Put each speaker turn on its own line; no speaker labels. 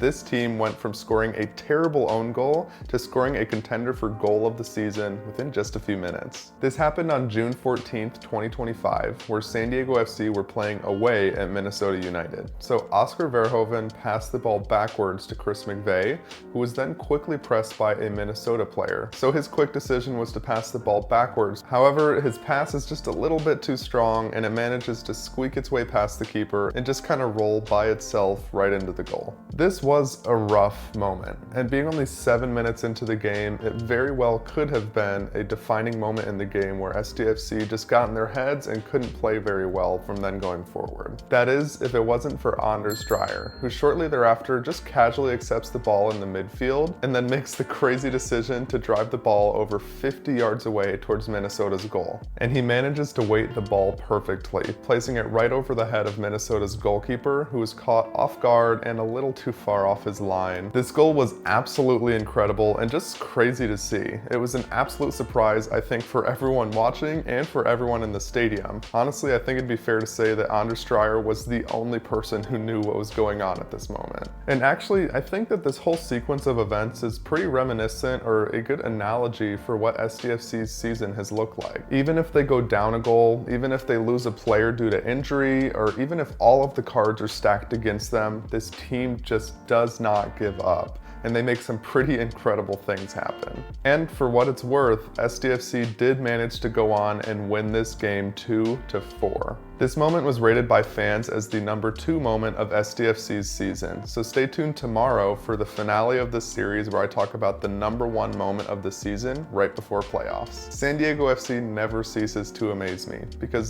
this team went from scoring a terrible own goal to scoring a contender for goal of the season within just a few minutes. This happened on June 14th, 2025, where San Diego FC were playing away at Minnesota United. So Oscar Verhoeven passed the ball backwards to Chris McVey, who was then quickly pressed by a Minnesota player. So his quick decision was to pass the ball backwards. However, his pass is just a little bit too strong and it manages to squeak its way past the keeper and just kind of roll by itself right into the goal. This was a rough moment, and being only 7 minutes into the game, it very well could have been a defining moment in the game where SDFC just got in their heads and couldn't play very well from then going forward. That is, if it wasn't for Anders Dreyer, who shortly thereafter just casually accepts the ball in the midfield and then makes the crazy decision to drive the ball over 50 yards away towards Minnesota's goal. And he manages to weight the ball perfectly, placing it right over the head of Minnesota's goalkeeper, who was caught off guard and a little too far off his line. This goal was absolutely incredible and just crazy to see. It was an absolute surprise, I think, for everyone watching and for everyone in the stadium. Honestly, I think it'd be fair to say that Anders Dreyer was the only person who knew what was going on at this moment. And actually, I think that this whole sequence of events is pretty reminiscent or a good analogy for what SDFC's season has looked like. Even if they go down a goal, even if they lose a player due to injury, or even if all of the cards are stacked against them, this team just does not give up, and they make some pretty incredible things happen. And for what it's worth, SDFC did manage to go on and win this game 2-4. This moment was rated by fans as the #2 moment of SDFC's season, so stay tuned tomorrow for the finale of this series where I talk about the #1 moment of the season right before playoffs. San Diego FC never ceases to amaze me, because